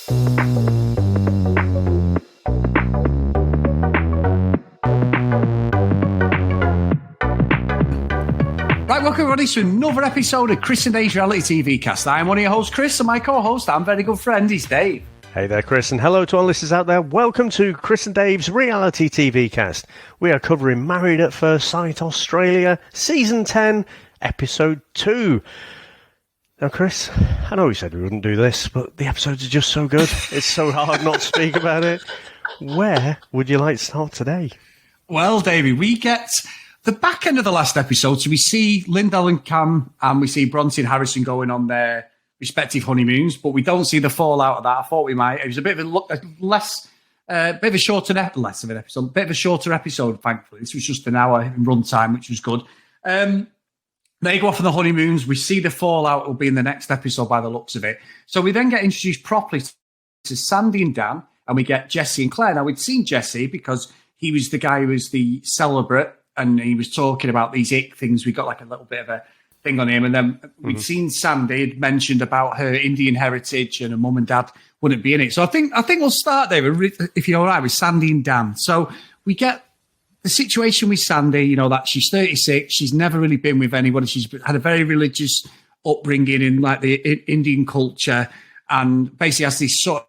Right, welcome everybody to another episode of Chris and Dave's Reality TV Cast. I'm one of your hosts, Chris, and my co-host, I'm very good friend, is Dave. Hey there, Chris, and hello to our listeners out there. Welcome to Chris and Dave's Reality TV Cast. We are covering Married at First Sight Australia, Season 10, Episode 2. Now, Chris, I know we said we wouldn't do this, but the episodes are just so good. It's so hard not to speak about it. Where would you like to start today? Well, Davey, we get the back end of the last episode, so we see Lyndall and Cam, and we see Bronte and Harrison going on their respective honeymoons, but we don't see the fallout of that. I thought we might. It was a bit of a shorter episode, thankfully. This was just an hour in runtime, which was good. They go off on the honeymoons. We see the fallout will be in the next episode by the looks of it. So we then get introduced properly to Sandy and Dan, and we get Jessie and Clare. Now, we'd seen Jessie because he was the guy who was the celebrate, and he was talking about these ick things. We got like a little bit of a thing on him. And then we'd seen Sandy had mentioned about her Indian heritage and her mum and dad wouldn't be in it. So I think we'll start there, if you're all right, with Sandy and Dan. So we get the situation with Sandy, you know, that she's 36. She's never really been with anybody. She's had a very religious upbringing in like the Indian culture, and basically has this sort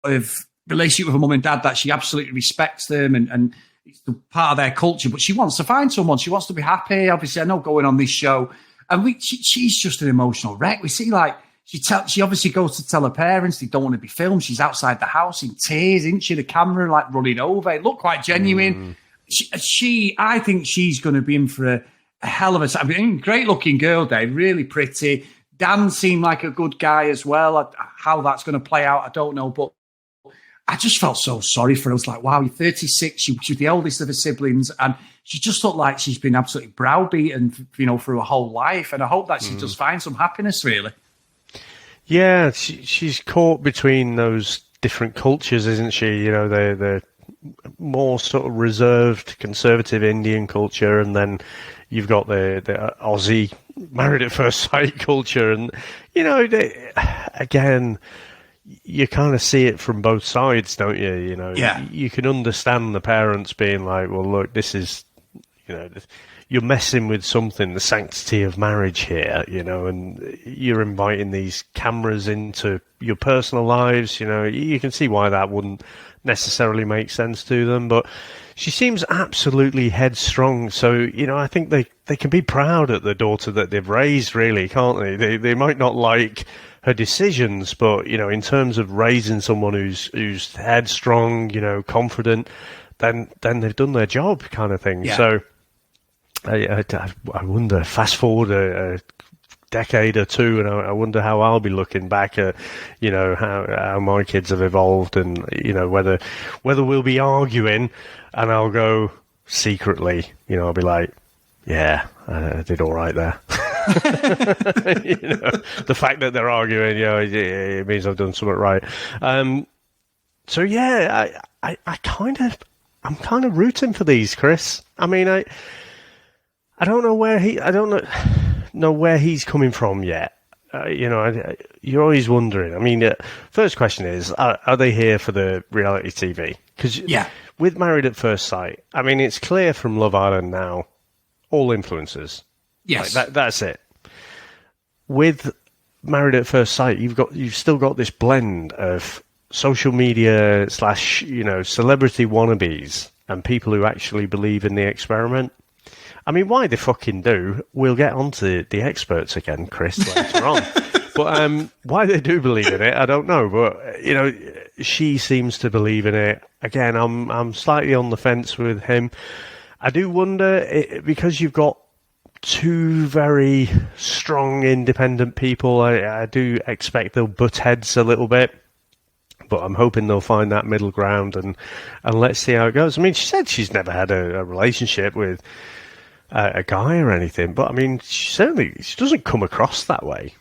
of relationship with her mum and dad that she absolutely respects them and it's part of their culture, but she wants to find someone. She wants to be happy. Obviously, I know going on this show, and she's just an emotional wreck. We see like she obviously goes to tell her parents they don't want to be filmed. She's outside the house in tears, isn't she? The camera like running over. It looked quite genuine. I think she's going to be in for a hell of a time. I mean, great looking girl, Dave, really pretty. Dan seemed like a good guy as well. How that's going to play out, I don't know, but I just felt so sorry for her. I was like, wow, you're 36. She was the oldest of her siblings, and she just looked like she's been absolutely browbeaten, you know, through her whole life. And I hope that she does find some happiness, really. Yeah, she's caught between those different cultures, isn't she? You know, the more sort of reserved, conservative Indian culture, and then you've got the Aussie Married at First Sight culture. And, you know, again, you kind of see it from both sides, don't you? You know, you can understand the parents being like, well, look, this is, you know, you're messing with something, the sanctity of marriage here, you know, and you're inviting these cameras into your personal lives. You know, you can see why that wouldn't necessarily make sense to them, but she seems absolutely headstrong. So, you know, I think they can be proud at the daughter that they've raised, really, can't they? They might not like her decisions, but, you know, in terms of raising someone who's headstrong, you know, confident, then they've done their job, kind of thing. Yeah. So I wonder, fast forward a decade or two, and I wonder how I'll be looking back at, you know, how my kids have evolved, and, you know, whether we'll be arguing and I'll go secretly, you know, I'll be like, yeah, I did all right there. You know, the fact that they're arguing, you know, it means I've done something right. So yeah, I'm kind of rooting for these, Chris. I mean, I don't know where he's coming from yet. You know, you're always wondering. I mean, first question is, are they here for the reality TV? Because with Married at First Sight, I mean, it's clear from Love Island now, all influencers. Yes, like that's it. With Married at First Sight, you've still got this blend of social media / you know, celebrity wannabes and people who actually believe in the experiment. I mean, why they fucking do, we'll get onto the experts again, Chris, later on. But why they do believe in it, I don't know. But, you know, she seems to believe in it. Again, I'm slightly on the fence with him. I do wonder, because you've got two very strong, independent people, I do expect they'll butt heads a little bit. But I'm hoping they'll find that middle ground, and let's see how it goes. I mean, she said she's never had a relationship with a guy or anything, but I mean, she doesn't come across that way.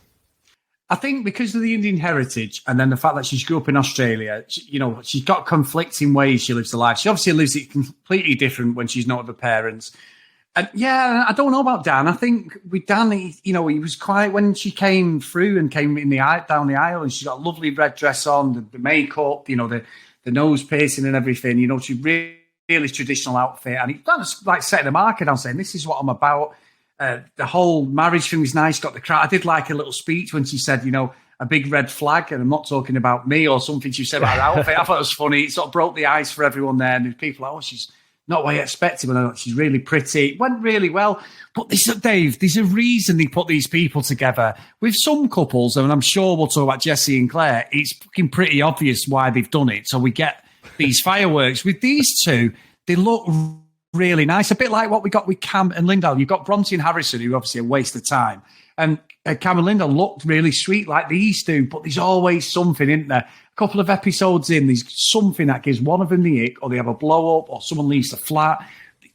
I think because of the Indian heritage, and then the fact that she grew up in Australia, you know, she's got conflicting ways she lives her life. She obviously lives it completely different when she's not with her parents. And yeah, I don't know about Dan. I think with Dan, he was quite, when she came through and came in down the aisle, and she got a lovely red dress on, the makeup, the nose piercing and everything. She really traditional outfit, and that was like setting the market down, saying this is what I'm about. The whole marriage thing was nice. Got the crowd. I did like a little speech when she said, a big red flag, and I'm not talking about me or something she said about her outfit. I thought it was funny. It sort of broke the ice for everyone there, and there's people like, oh, she's not what I expected, but she's really pretty. It went really well. But Dave, there's a reason they put these people together. With some couples, and I'm sure we'll talk about Jessie and Claire, it's fucking pretty obvious why they've done it. So we get these fireworks. With these two, they look really nice. A bit like what we got with Cam and Lindell. You've got Bronte and Harrison, who obviously a waste of time. And Cam and Lindell looked really sweet like these do, but there's always something, isn't there? A couple of episodes in, there's something that gives one of them the ick, or they have a blow up, or someone leaves the flat.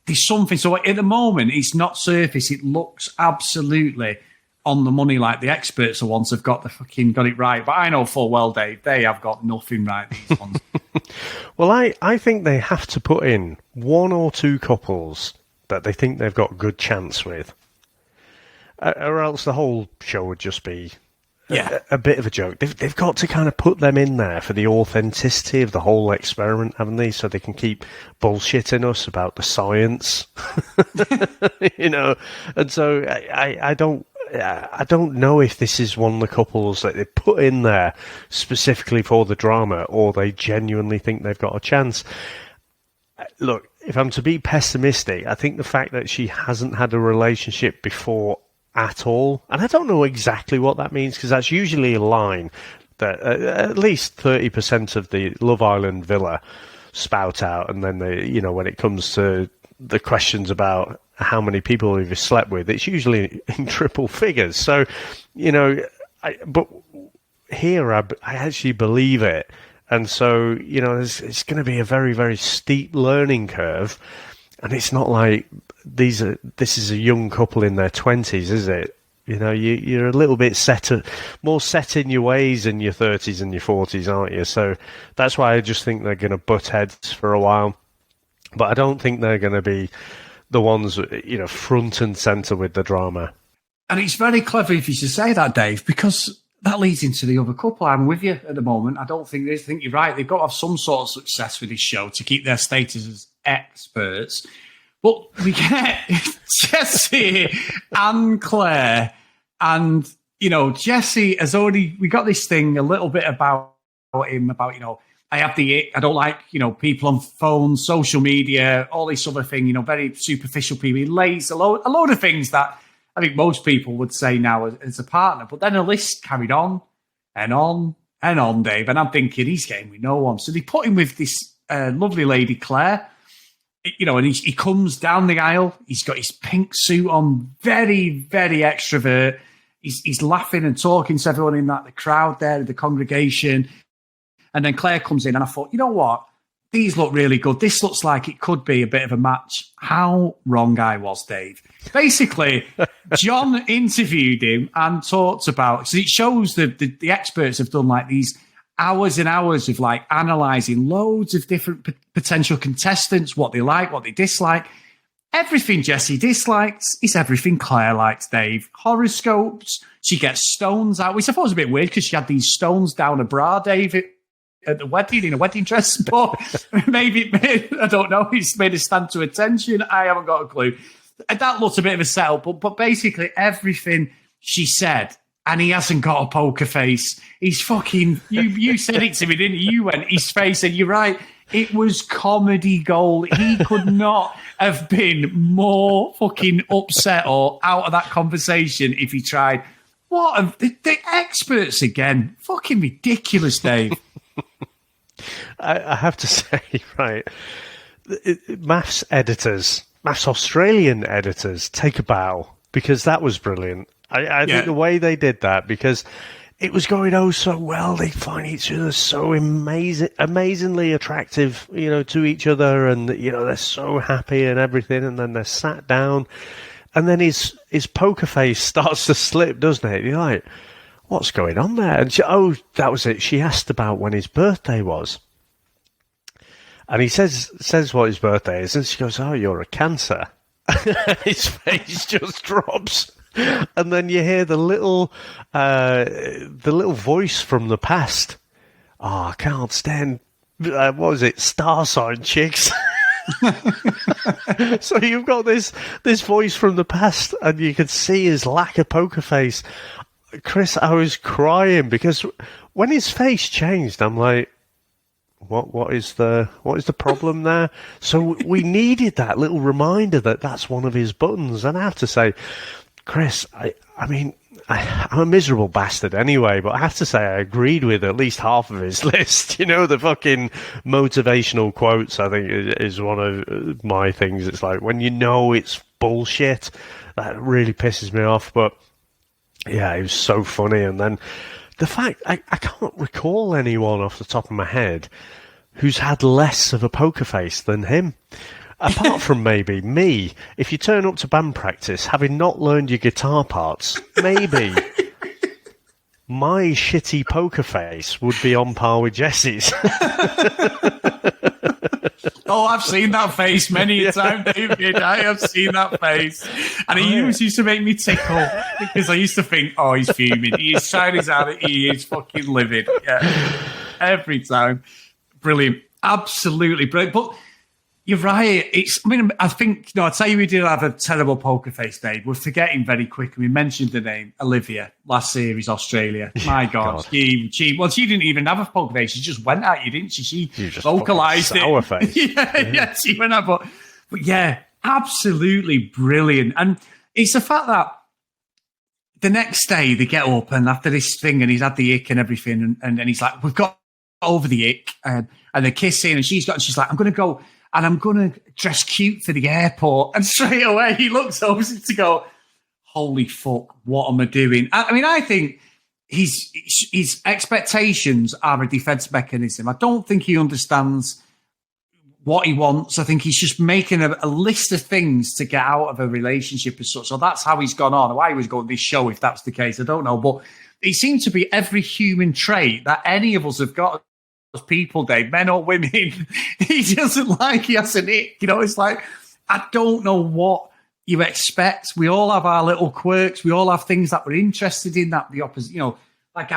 There's something. So at the moment, it's not surface. It looks absolutely on the money, like the experts are ones have got it right. But I know full well, Dave, they have got nothing right, these ones. Well, I think they have to put in one or two couples that they think they've got a good chance with. Or else the whole show would just be a bit of a joke. They've got to kind of put them in there for the authenticity of the whole experiment, haven't they? So they can keep bullshitting us about the science, And so I don't know if this is one of the couples that they put in there specifically for the drama, or they genuinely think they've got a chance. Look, if I'm to be pessimistic, I think the fact that she hasn't had a relationship before at all, and I don't know exactly what that means, because that's usually a line that at least 30% of the Love Island villa spout out, and then when it comes to the questions about how many people you've slept with, it's usually in triple figures. So, but here I actually believe it, and so it's going to be a very, very steep learning curve. And it's not like this is a young couple in their 20s, is it? You're a little bit more set in your ways in your 30s and your 40s, aren't you? So that's why I just think they're going to butt heads for a while. But I don't think they're going to be the ones, front and centre with the drama. And it's very clever if you should say that, Dave, because that leads into the other couple. I'm with you at the moment. I think you're right. They've got to have some sort of success with this show to keep their status as experts. But we get Jessie and Claire, and Jessie has already. We got this thing a little bit about him, about I don't like people on phones, social media, all this other thing. Very superficial people. He lays a load of things that I think most people would say now as a partner. But then the list carried on and on and on, Dave. And I'm thinking he's getting with no one. So they put him with this lovely lady, Claire. And he comes down the aisle. He's got his pink suit on, very, very extrovert. He's laughing and talking to everyone in the crowd there, the congregation. And then Claire comes in, and I thought, you know what? These look really good. This looks like it could be a bit of a match. How wrong I was, Dave. Basically, John interviewed him and talked about, so it shows that the experts have done like these hours and hours of like analysing loads of different potential contestants, what they like, what they dislike. Everything Jessie dislikes is everything Claire likes, Dave. Horoscopes. She gets stones out, which I thought was a bit weird because she had these stones down her bra, Dave, at the wedding, in a wedding dress. But maybe, I don't know, he's made a stand to attention. I haven't got a clue. That looks a bit of a setup, but basically everything she said, and he hasn't got a poker face. He's fucking, you said it to me, didn't you? You went, his face, and you're right. It was comedy gold. He could not have been more fucking upset or out of that conversation if he tried. What? The experts again. Fucking ridiculous, Dave. I have to say, right, maths Australian editors, take a bow, because that was brilliant. I think the way they did that, because it was going so well. They find each other so amazingly attractive, to each other, and they're so happy and everything. And then they're sat down, and then his poker face starts to slip, doesn't it? You're like, what's going on there? And that was it. She asked about when his birthday was, and he says what his birthday is, and she goes, "Oh, you're a Cancer." His face just drops, and then you hear the little voice from the past. Oh, I can't stand. What was it? Star sign chicks. So you've got this voice from the past, and you can see his lack of poker face. Chris, I was crying because when his face changed, I'm like, what is the problem there? So we needed that little reminder that that's one of his buttons. And I have to say, Chris, I mean, I'm a miserable bastard anyway, but I have to say I agreed with at least half of his list. You know, the fucking motivational quotes, I think, is one of my things. It's like, when you know it's bullshit, that really pisses me off. But yeah, it was so funny. And then the fact, I can't recall anyone off the top of my head who's had less of a poker face than him. Apart from maybe me, if you turn up to band practice having not learned your guitar parts, maybe my shitty poker face would be on par with Jessie's. Oh, I've seen that face many a time, David. I have seen that face. And it used to make me tickle because I used to think, oh, he's fuming. He is trying his out. He is fucking livid. Yeah. Every time. Brilliant. Absolutely brilliant. But you're right. I think, I'll tell you, we did have a terrible poker face, Dave. We're forgetting very quickly. We mentioned the name Olivia last series, Australia. My God. She didn't even have a poker face. She just went at you, didn't she? She vocalized it. Sour face. yeah, she went at but yeah, absolutely brilliant. And it's the fact that the next day they get up and after this thing and he's had the ick and everything and he's like, we've got over the ick and they're kissing and she's like, I'm going to go and I'm going to dress cute for the airport. And straight away he looks over to go, holy fuck, what am I doing? I mean, I think his expectations are a defense mechanism. I don't think he understands what he wants. I think he's just making a list of things to get out of a relationship as such. So that's how he's gone on. Why he was going this show, if that's the case, I don't know. But it seems to be every human trait that any of us have got as people, Dave, men or women. He doesn't like, he has an ick. You know, it's like, I don't know what you expect. We all have our little quirks. We all have things that we're interested in, that the opposite, you know, like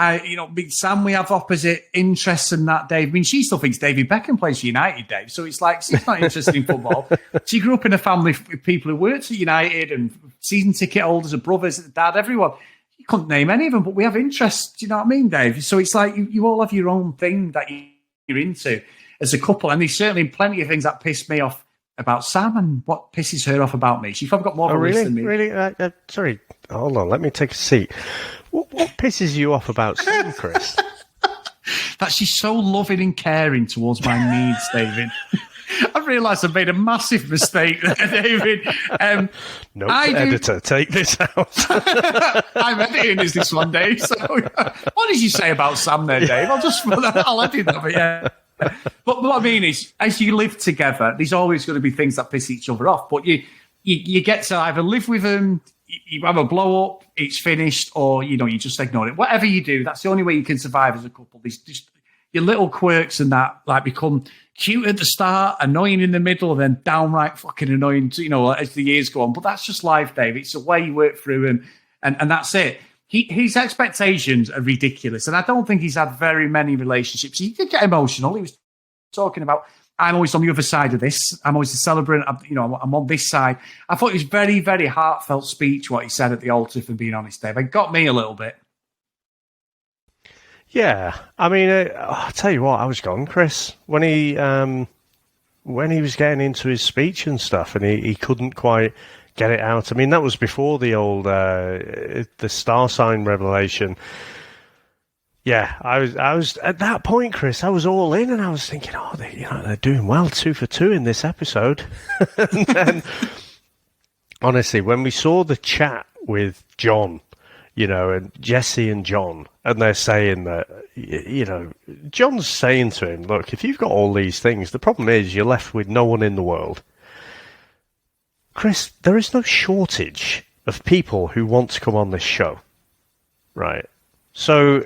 with Sam, we have opposite interests and that, Dave. I mean, she still thinks David Beckham plays for United, Dave. So it's like, she's not interested in football. She grew up in a family with people who worked at United and season ticket holders and brothers, dad, everyone. You couldn't name any of them, but we have interests. Do you know what I mean, Dave? So it's like you all have your own thing that you're into as a couple. And there's certainly plenty of things that piss me off about Sam and what pisses her off about me. She's probably got more of a list than me. Really? Sorry, hold on. Let me take a seat. What pisses you off about Sam, Chris? That she's so loving and caring towards my needs, David. I've realised I've made a massive mistake there, David. Editor, take this out. I'm editing this one, Dave. So, what did you say about Sam there, Dave? I'll edit that, but yeah. But what I mean is, as you live together, there's always going to be things that piss each other off. But you get to either live with them, you have a blow up, it's finished, or you just ignore it. Whatever you do, that's the only way you can survive as a couple. These just your little quirks and that become cute at the start, annoying in the middle, and then downright fucking annoying, as the years go on. But that's just life, Dave. It's the way you work through, and that's it. His expectations are ridiculous, and I don't think he's had very many relationships. He did get emotional. He was talking about, I'm always on the other side of this. I'm always a celebrant. I'm on this side. I thought it was very, very heartfelt speech, what he said at the altar, for being honest, Dave. It got me a little bit. Yeah. I mean, I'll tell you what, I was gone, Chris, when he was getting into his speech and stuff, and he couldn't quite get it out. I mean, that was before the old, the star sign revelation. Yeah, I was at that point, Chris. I was all in, and I was thinking, they're doing well, 2 for 2 in this episode. And then, honestly, when we saw the chat with John, and Jessie and John, and they're saying that, John's saying to him, look, if you've got all these things, the problem is you're left with no one in the world. Chris, there is no shortage of people who want to come on this show, right? So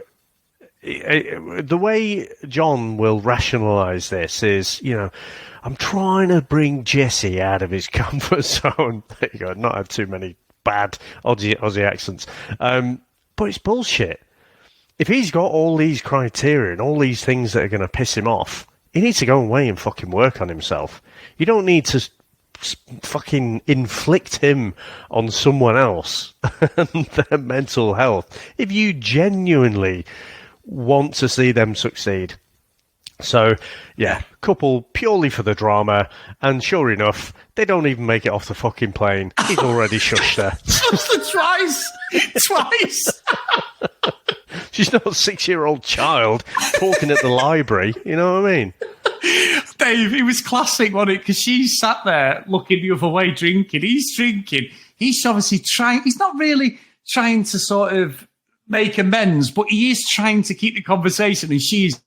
the way John will rationalise this is, I'm trying to bring Jesse out of his comfort zone. There you go. Not had too many bad Aussie accents. But it's bullshit. If he's got all these criteria and all these things that are going to piss him off, he needs to go away and fucking work on himself. You don't need to fucking inflict him on someone else and their mental health if you genuinely want to see them succeed. So, yeah, couple purely for the drama, and sure enough, they don't even make it off the fucking plane. He's already shushed her. Just twice. She's not a 6-year-old child talking at the library, you know what I mean? Dave, it was classic, wasn't it? Because she sat there looking the other way, drinking. He's drinking. He's obviously trying. He's not really trying to sort of make amends, but he is trying to keep the conversation. And she's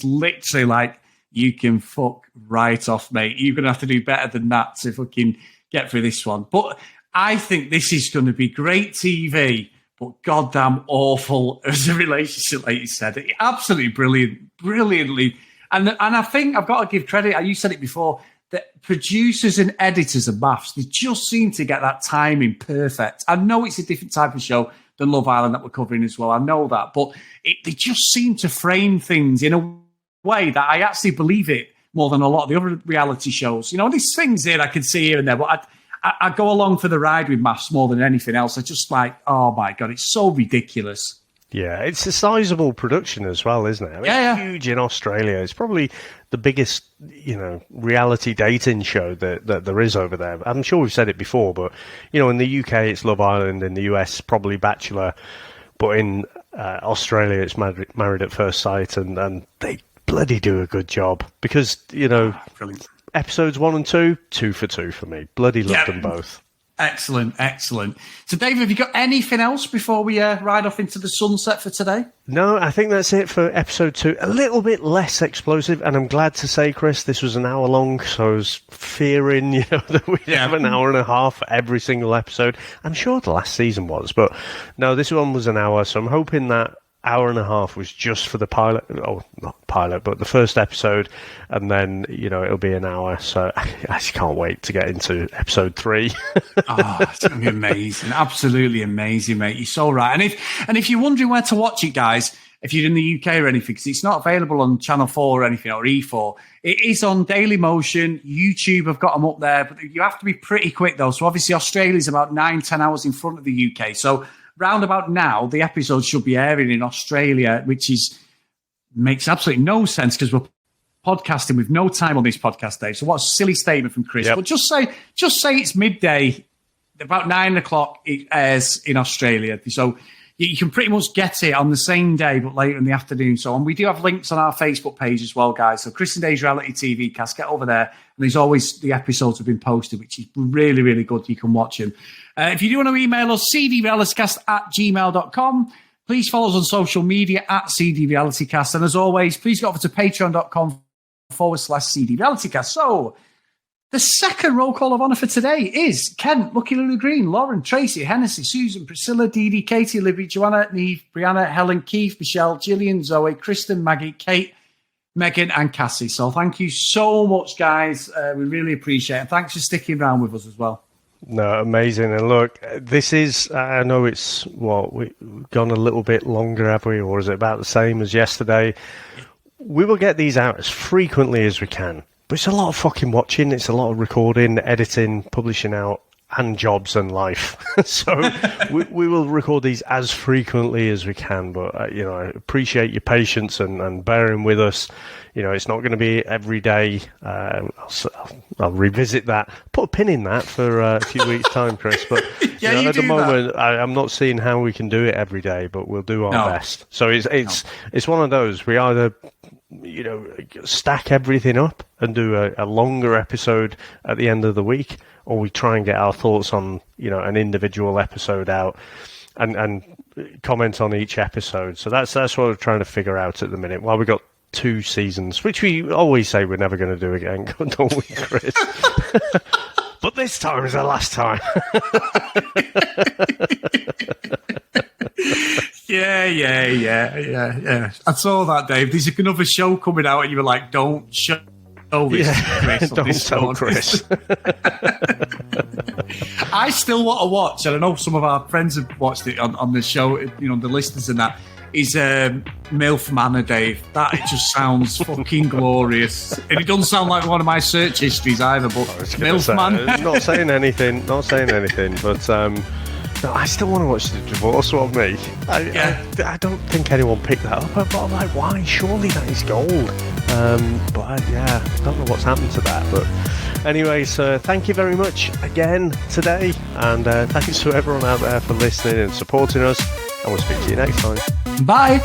literally like, you can fuck right off, mate. You're going to have to do better than that to fucking get through this one. But I think this is going to be great TV, but goddamn awful as a relationship, like you said. Absolutely brilliantly. And I think I've got to give credit, you said it before, that producers and editors of maths, they just seem to get that timing perfect. I know it's a different type of show than Love Island that we're covering as well. I know that. But they just seem to frame things in a way that I actually believe it more than a lot of the other reality shows. These things here I can see here and there, but I go along for the ride with maths more than anything else. I just like, oh my God, it's so ridiculous. Yeah, it's a sizable production as well, isn't it? I mean, yeah. It's huge in Australia. It's probably the biggest, reality dating show that there is over there. I'm sure we've said it before, but, in the UK, it's Love Island. In the US, probably Bachelor. But in Australia, it's Married at First Sight. And they bloody do a good job because, Brilliant. Episodes 1 and 2 for 2 for me. Bloody loved them both. Excellent. So, Dave, have you got anything else before we ride off into the sunset for today? No, I think that's it for episode 2. A little bit less explosive, and I'm glad to say, Chris, this was an hour long, so I was fearing, that we'd have an hour and a half for every single episode. I'm sure the last season was, but no, this one was an hour, so I'm hoping that hour and a half was just for the pilot, not pilot, but the first episode, and then it'll be an hour. So I just can't wait to get into episode 3. It's gonna be amazing, absolutely amazing, mate. You're so right. And if you're wondering where to watch it, guys, if you're in the UK or anything, because it's not available on Channel 4 or anything, or E4, it is on Daily Motion. YouTube have got them up there, but you have to be pretty quick though. So obviously Australia's about 9-10 hours in front of the UK. So round about now, the episode should be airing in Australia, which makes absolutely no sense because we're podcasting with no time on this podcast, Dave. So what a silly statement from Chris. Yep. But just say it's midday, about 9 o'clock it airs in Australia. So you can pretty much get it on the same day, but later in the afternoon. So, and we do have links on our Facebook page as well, guys. So Chris and Dave's Reality TV Cast, get over there. And there's always the episodes have been posted, which is really, really good. You can watch them. If you do want to email us, cdrealitycast@gmail.com. Please follow us on social media @cdrealitycast. And as always, please go over to patreon.com/cdrealitycast. So the second roll call of honour for today is Kent, Lucky Lulu Green, Lauren, Tracy, Hennessy, Susan, Priscilla, Dee Dee, Katie, Libby, Joanna, Neve, Brianna, Helen, Keith, Michelle, Gillian, Zoe, Kristen, Maggie, Kate, Megan and Cassie. So thank you so much, guys. We really appreciate it. Thanks for sticking around with us as well. No, amazing. And look, this is, I know it's, we've gone a little bit longer, have we? Or is it about the same as yesterday? We will get these out as frequently as we can. But it's a lot of fucking watching. It's a lot of recording, editing, publishing out, and jobs and life. So we will record these as frequently as we can. But, I appreciate your patience and bearing with us. It's not going to be every day. I'll revisit that. Put a pin in that for a few weeks' time, Chris. But at the moment, I'm not seeing how we can do it every day, but we'll do our best. So it's one of those. We either stack everything up and do a longer episode at the end of the week, or we try and get our thoughts on an individual episode out and comment on each episode. So that's what we're trying to figure out at the minute. While we got 2 seasons, which we always say we're never going to do again, don't we, Chris? But this time is the last time. Yeah. I saw that, Dave. There's another show coming out, and you were like, "Don't show this, Chris." Don't tell Chris. I still want to watch, and I know some of our friends have watched it on the show. You know, the listeners and that. Is MILF Manor, Dave. That just sounds fucking glorious. And it doesn't sound like one of my search histories either, but MILF Manor. Not saying anything, but no, I still want to watch the divorce one, mate. I don't think anyone picked that up, but I'm like, why? Surely that is gold. But I don't know what's happened to that. But anyway, so thank you very much again today, and thanks to everyone out there for listening and supporting us, and we'll speak to you next time. Bye.